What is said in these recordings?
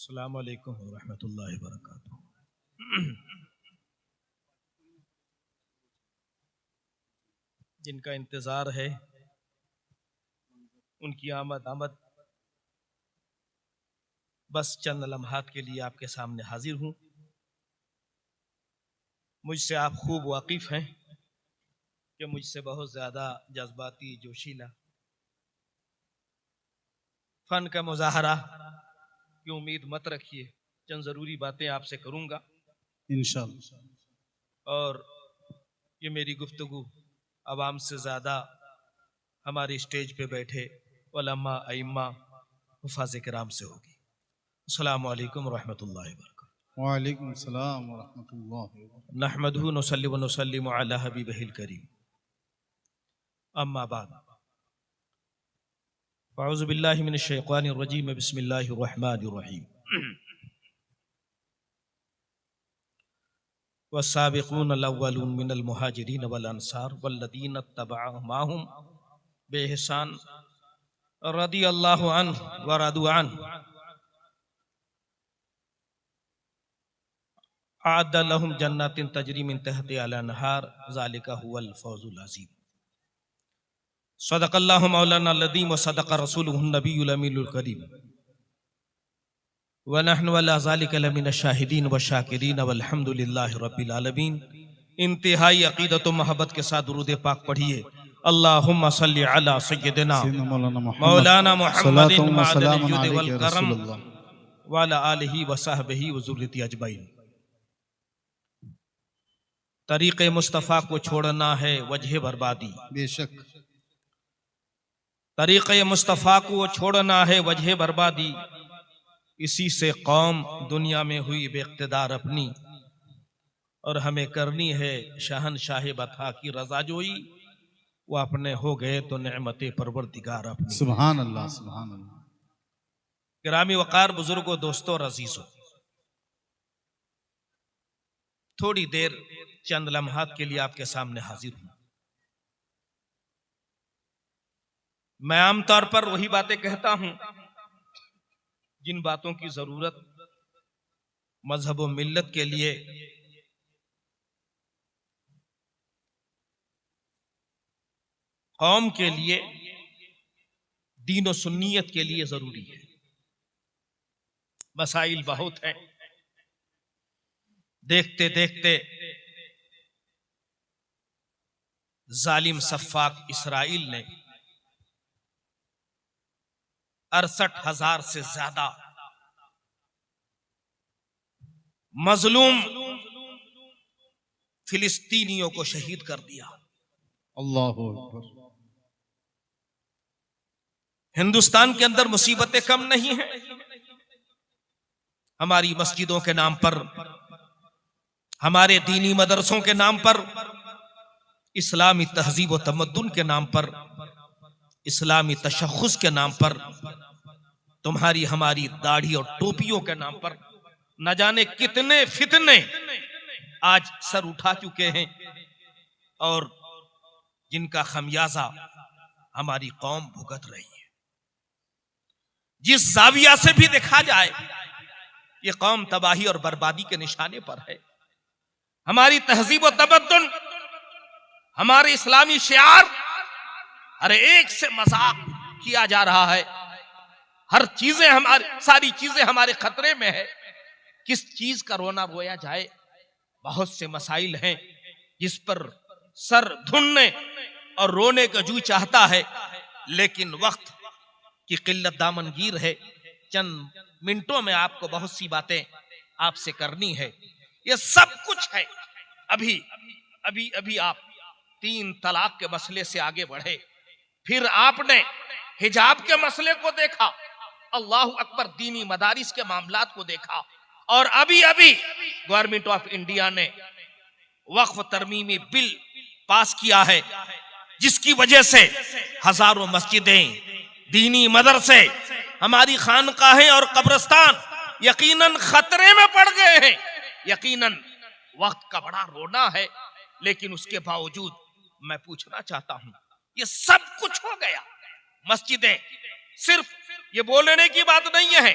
السلام علیکم ورحمۃ اللہ وبرکاتہ۔ جن کا انتظار ہے ان کی آمد بس چند لمحات کے لیے آپ کے سامنے حاضر ہوں۔ مجھ سے آپ خوب واقف ہیں کہ مجھ سے بہت زیادہ جذباتی، جوشیلا فن کا مظاہرہ کی امید مت رکھیے۔ چند ضروری باتیں آپ سے کروں گا انشاءاللہ، اور یہ میری گفتگو عوام سے زیادہ ہماری اسٹیج پہ بیٹھے علماء، ائمہ، حفاظ کرام سے ہوگی۔ السلام علیکم ورحمۃ اللہ وبرکاتہ۔ وعلیکم السلام ورحمۃ اللہ وبرکاتہ۔ نحمدہ نصلی و نسلم علی حبیبہ الکریم، اما بعد فاعوذ باللہ من الشیطان الرجیم، بسم اللہ الرحمن الرحیم۔ والسابقون الاولون من المہاجرین والانصار والذین اتبعوہم بإحسان رضی اللہ عنہ ورضوا عنہ اعد لهم جنات تجری من تحتها الانہار ذالک هو الفوز العظیم۔ صدق اللہ مولانا العظیم وصدق رسولہ النبی الامین الکریم، ونحن علی ذلک لمن الشاہدین والشاکرین والحمد للہ رب العالمین۔ انتہائی عقیدت و محبت کے ساتھ درود پاک پڑھیے۔ اللہم صلی علی سیدنا مولانا محمد معدن الجود والکرم وعلی آلہ وصحبہ وذریتہ اجمعین۔ طریق مصطفیٰ کو چھوڑنا ہے وجہ بربادی، بے شک طریق مصطفیٰ کو چھوڑنا ہے وجہ بربادی، اسی سے قوم دنیا میں ہوئی بے اقتدار اپنی، اور ہمیں کرنی ہے شہنشاہ بطحا کی رضا جوئی، وہ اپنے ہو گئے تو نعمت پروردگار اپنی۔ سبحان اللہ، سبحان اللہ۔ گرامی وقار بزرگوں، دوستوں اور عزیزوں، تھوڑی دیر چند لمحات کے لیے آپ کے سامنے حاضر ہوں۔ میں عام طور پر وہی باتیں کہتا ہوں جن باتوں کی ضرورت مذہب و ملت کے لیے، قوم کے لیے، دین و سنیت کے لیے ضروری ہے۔ مسائل بہت ہیں، دیکھتے دیکھتے ظالم سفاک اسرائیل نے 68,000 سے زیادہ مظلوم فلسطینیوں کو شہید کر دیا۔ اللہ اکبر۔ ہندوستان کے اندر مصیبتیں کم نہیں ہیں۔ ہماری مسجدوں کے نام پر، ہمارے دینی مدرسوں کے نام پر، اسلامی تہذیب و تمدن کے نام پر، اسلامی تشخص کے نام پر، تمہاری ہماری داڑھی اور ٹوپیوں کے نام پر نہ جانے کتنے فتنے آج سر اٹھا چکے ہیں، اور جن کا خمیازہ ہماری قوم بھگت رہی ہے۔ جس زاویہ سے بھی دیکھا جائے یہ قوم تباہی اور بربادی کے نشانے پر ہے۔ ہماری تہذیب و تمدن، ہمارے اسلامی شعار، ہر ایک سے مذاق کیا جا رہا ہے۔ ہر چیزیں ساری چیزیں ہمارے خطرے میں ہے۔ کس چیز کا رونا رویا جائے؟ بہت سے مسائل ہیں جس پر سر دھننے اور رونے کا جو چاہتا ہے، لیکن وقت کی قلت دامنگیر ہے۔ چند منٹوں میں آپ کو بہت سی باتیں آپ سے کرنی ہے۔ یہ سب کچھ ہے۔ ابھی آپ 3 طلاق کے مسئلے سے آگے بڑھے، پھر آپ نے حجاب کے مسئلے کو دیکھا، اللہ اکبر، دینی مدارس کے معاملات کو دیکھا، اور ابھی گورنمنٹ آف انڈیا نے وقف ترمیمی بل پاس کیا ہے، جس کی وجہ سے ہزاروں مسجدیں، دینی مدرسے، ہماری خانقاہیں اور قبرستان یقیناً خطرے میں پڑ گئے ہیں۔ یقیناً وقت کا بڑا رونا ہے، لیکن اس کے باوجود میں پوچھنا چاہتا ہوں، یہ سب کچھ ہو گیا۔ مسجدیں صرف یہ بولنے کی بات نہیں ہے،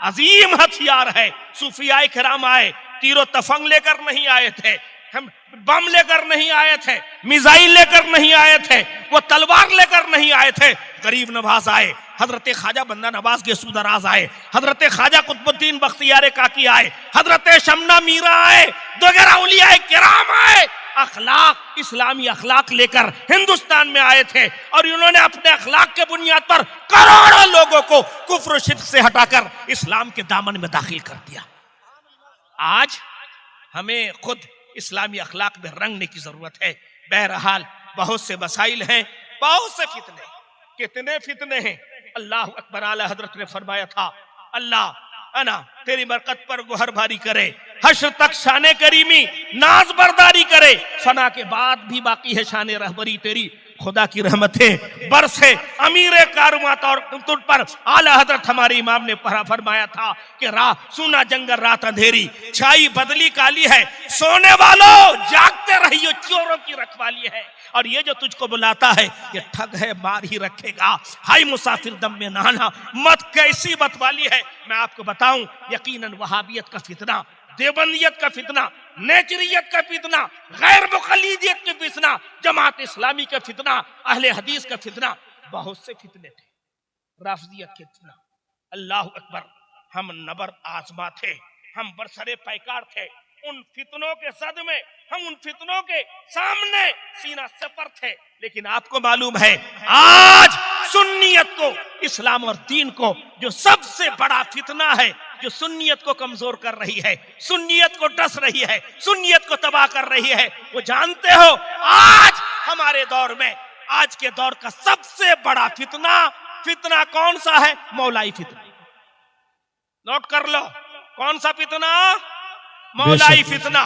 عظیم ہتھیار ہے. صوفیاء کرام آئے, تیر و تفنگ لے کر نہیں آئے تھے, ہم بم لے کر نہیں آئے تھے, میزائل لے کر نہیں آئے تھے, وہ تلوار لے کر نہیں آئے تھے. غریب نواز آئے, حضرت خواجہ بندہ نواز کے سودراز آئے, حضرت خواجہ قطب الدین بختیار کاکی آئے, حضرت شمنا میرا آئے, دیگر اولیاء کرام آئے. اخلاق, اسلامی اخلاق لے کر ہندوستان میں آئے تھے, اور انہوں نے اپنے اخلاق کے بنیاد پر کروڑوں لوگوں کو کفر و شرک سے ہٹا کر اسلام کے دامن میں داخل کر دیا. آج ہمیں خود اسلامی اخلاق میں رنگنے کی ضرورت ہے. بہرحال بہت سے مسائل ہیں, بہت سے فتنے, کتنے فتنے ہیں. اللہ اکبر. اعلی حضرت نے فرمایا تھا اللہ انا تیری برکت پر گوہر بھاری کرے, حشر تک شان کریمی ناز برداری کرے, فنا کے بعد بھی باقی ہے شان رہبری تیری. خدا کی رحمتیں برسے امیر کارواں طور تجھ پر. اعلی حضرت ہمارے امام نے فرمایا تھا کہ راہ سونا جنگل رات اندھیری, چھائی بدلی کالی ہے, سونے والوں جاگتے رہیو چوروں کی رکھوالی ہے. اور یہ جو تجھ کو بلاتا ہے یہ ٹھگ ہے, مار ہی رکھے گا. ہائی مسافر دم میں نہانا, مت کیسی مت والی ہے. میں آپ کو بتاؤں, یقیناً وہابیت کا فتنہ, دیوبندیت کا فتنہ, نیچریت کا فتنہ, غیر مقلدیت کا فتنہ, جماعت اسلامی کا فتنہ, اہل حدیث کا فتنہ, بہت سے فتنے تھے. رافضیت کے فتنہ, اللہ اکبر. ہم نبر آزما تھے, ہم برسرے پیکار تھے. ان فتنوں کے صد میں ہم ان فتنوں کے سامنے سینہ سپر تھے. لیکن آپ کو معلوم ہے آج سنیت کو, اسلام اور دین کو جو سب سے بڑا فتنہ ہے, جو سنیت کو کمزور کر رہی ہے, سنیت کو ڈس رہی ہے, سنیت کو تباہ کر رہی ہے, وہ جانتے ہو آج ہمارے دور میں, آج کے دور کا سب سے بڑا فتنہ کون سا ہے؟ مولائی فتنہ. نوٹ کر لو, کون سا فتنہ؟ مولائی فتنہ.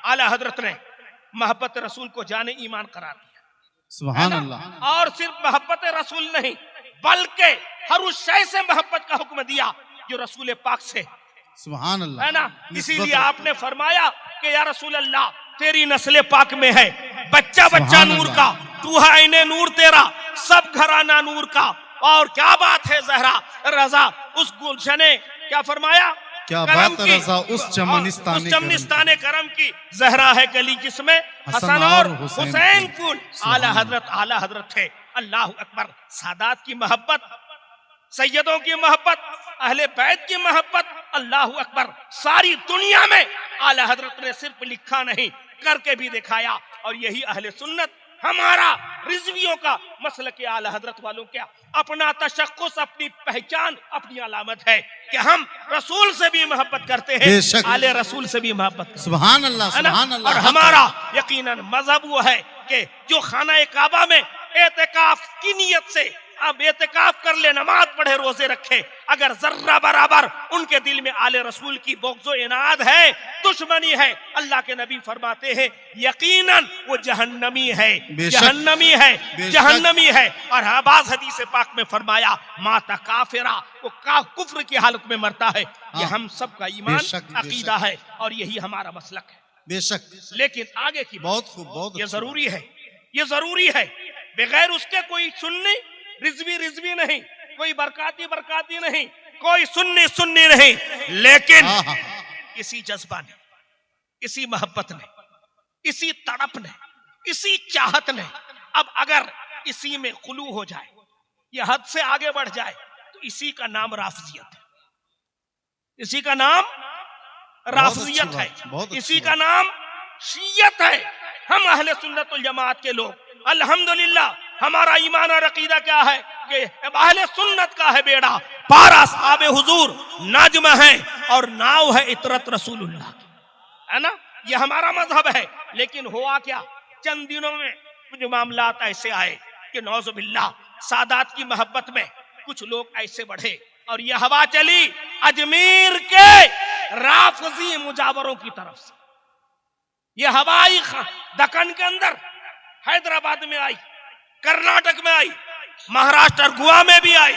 اعلی حضرت نے محبت رسول کو جان ایمان قرار دیا. سبحان اللہ. اور صرف محبت رسول نہیں بلکہ ہر اس شے سے محبت کا حکم دیا جو رسول پاک سے, سبحان اللہ, ہے نا. اسی لیے آپ نے فرمایا کہ یا رسول اللہ تیری نسل پاک میں ہے بچہ بچہ نور کا, تو ہے عین نور تیرا, سب گھرانہ نور کا. اور کیا بات ہے زہرا رضا اس گلشنے, کیا فرمایا, کیا بات ہے رضا اس چمنستان کرم کی, زہرا ہے گلی جس میں حسن اور حسین پھول. اعلی حضرت تھے. اللہ اکبر. سادات کی محبت, سیدوں کی محبت, اہل بیت کی محبت, اللہ اکبر. ساری دنیا میں اعلی حضرت نے صرف لکھا نہیں کر کے بھی دکھایا. اور یہی اہل سنت ہمارا رضویوں کا مسلک اعلی حضرت والوں کیا اپنا تشخص, اپنی پہچان, اپنی علامت ہے کہ ہم رسول سے بھی محبت کرتے ہیں, آل رسول سے بھی محبت کرتے ہیں. سبحان اللہ, سبحان اللہ. اور ہمارا یقیناً مذہب وہ ہے کہ جو خانہ کعبہ میں اعتکاف کی نیت سے اب اعتکاف کر لے, نماز پڑھے, روزے رکھے, اگر ذرہ برابر ان کے دل میں آل رسول کی بغض و عناد ہے, دشمنی ہے, اللہ کے نبی فرماتے ہیں یقیناً وہ جہنمی ہے, جہنمی ہے, جہنمی ہے. اور بعض حدیث پاک میں فرمایا ماتا کافرہ, وہ کفر کی حالت میں مرتا ہے. یہ ہم سب کا ایمان عقیدہ ہے اور یہی ہمارا مسلک ہے. بے شک. لیکن آگے کی بہت خوب, بہت یہ ضروری ہے, یہ ضروری ہے. بغیر اس کے کوئی سنی رضوی نہیں, کوئی برکاتی نہیں, کوئی سنی نہیں. لیکن اسی جذبہ نے, اسی محبت نے, اسی تڑپ نے, اسی چاہت نے, اب اگر اسی میں خلو ہو جائے, یہ حد سے آگے بڑھ جائے, تو اسی کا نام رافضیت ہے, اسی کا نام رافضیت ہے, اسی کا نام شیعت ہے. ہم اہل سنت الجماعت کے لوگ الحمدللہ ہمارا ایمان اور عقیدہ کیا ہے کہ اہل سنت کا ہے بیڑا پار اصحاب حضور نجم ہے اور ناؤ ہے عطرت رسول اللہ کی, ہے نا. یہ ہمارا مذہب ہے. لیکن ہوا کیا, چند دنوں میں کچھ معاملات ایسے آئے کہ نعوذ باللہ سادات کی محبت میں کچھ لوگ ایسے بڑھے اور یہ ہوا چلی اجمیر کے رافضی مجاوروں کی طرف سے. یہ ہوائی دکن کے اندر حیدرآباد میں آئی, کرناٹک میں آئی, مہاراشٹر گوا میں بھی آئی.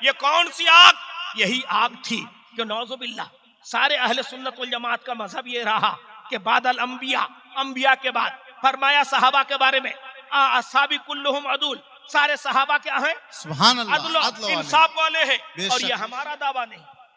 یہ کون سی آگ؟ یہی آگ تھی کہ نعوذ باللہ سارے اہل سنت والجماعت کا مذہب یہ رہا کہ بعد الانبیاء, انبیاء کے بعد فرمایا صحابہ کے بارے میں اصحاب کلہم عدول, سارے صحابہ کیا ہیں؟ سبحان اللہ, عدل و انصاف والے ہیں. اور یہ ہمارا دعویٰ نہیں,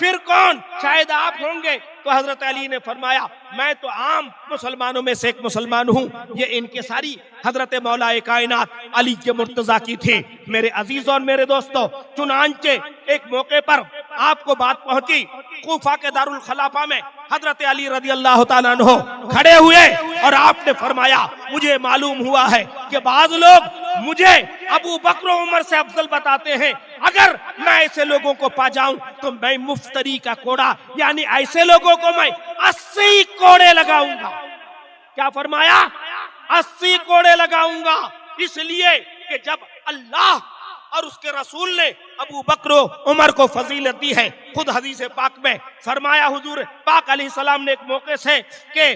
پھر کون؟ شاید آپ ہوں گے۔ تو حضرت علی نے فرمایا میں تو عام مسلمانوں میں سے ایک مسلمان ہوں، یہ انکساری حضرت مولا کائنات علی کے مرتضیٰ کی تھی۔ میرے عزیزوں اور میرے دوستوں، چنانچہ ایک موقع پر آپ کو بات پہنچی، کوفہ کے دارالخلافہ میں حضرت علی رضی اللہ تعالیٰ عنہ کھڑے ہوئے اور آپ نے فرمایا مجھے معلوم ہوا ہے کہ بعض لوگ مجھے ابو بکر و عمر سے افضل بتاتے ہیں، اگر میں ایسے لوگوں کو پا جاؤں تو میں مفتری کا کوڑا، یعنی ایسے لوگوں کو میں 80 کوڑے لگاؤں گا۔ کیا فرمایا؟ 80 کوڑے لگاؤں گا، اس لیے کہ جب اللہ اور اس کے رسول نے ابو بکر و عمر کو فضیلت دی ہے، خود حدیث پاک میں فرمایا حضور پاک علیہ السلام نے ایک موقع سے کہ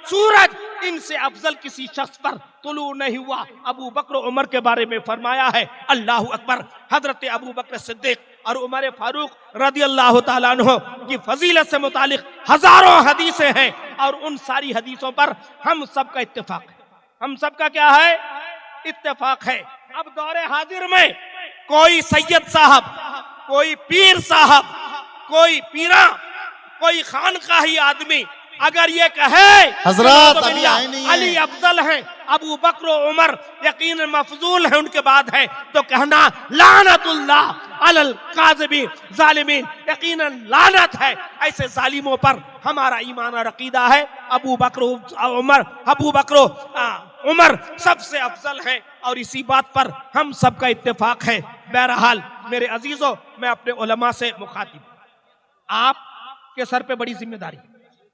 سورج ان سے افضل کسی شخص پر طلوع نہیں ہوا، ابو بکر و عمر کے بارے میں فرمایا ہے۔ اللہ اکبر! حضرت ابو بکر صدیق اور عمر فاروق رضی اللہ تعالیٰ عنہ کی فضیلت سے متعلق ہزاروں حدیثیں ہیں، اور ان ساری حدیثوں پر ہم سب کا اتفاق ہے۔ ہم سب کا کیا ہے؟ اتفاق ہے۔ اب دور حاضر میں کوئی سید صاحب، کوئی پیر صاحب، کوئی پیرا، کوئی خانقاہی آدمی اگر یہ کہے حضرات ابھی آئے نہیں ہیں، علی افضل ہیں، ابو بکر و عمر یقیناً مفضول ہیں ان کے بعد ہے، تو کہنا لعنت اللہ علی الکاذبین ظالمین، یقیناً لعنت ہے ایسے ظالموں پر۔ ہمارا ایمان اور عقیدہ ہے ابو بکر و عمر سب سے افضل ہیں، اور اسی بات پر ہم سب کا اتفاق ہے۔ بہرحال میرے عزیزوں، میں اپنے علماء سے مخاطب، آپ کے سر پہ بڑی ذمہ داری،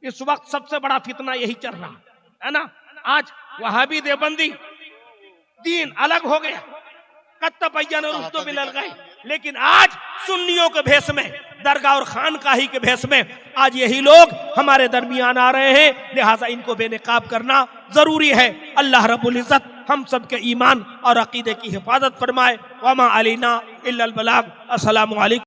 اس وقت سب سے بڑا فتنہ یہی چل رہا ہے نا۔ آج وہابی دیوبندی دین الگ ہو گیا، قد تبین الرشد من الغی، لیکن آج سنیوں کے بھیس میں، درگاہ اور خانقاہی کے بھیس میں آج یہی لوگ ہمارے درمیان آ رہے ہیں، لہٰذا ان کو بے نقاب کرنا ضروری ہے۔ اللہ رب العزت ہم سب کے ایمان اور عقیدے کی حفاظت فرمائے۔ وما علینا الا البلاغ۔ السلام علیکم۔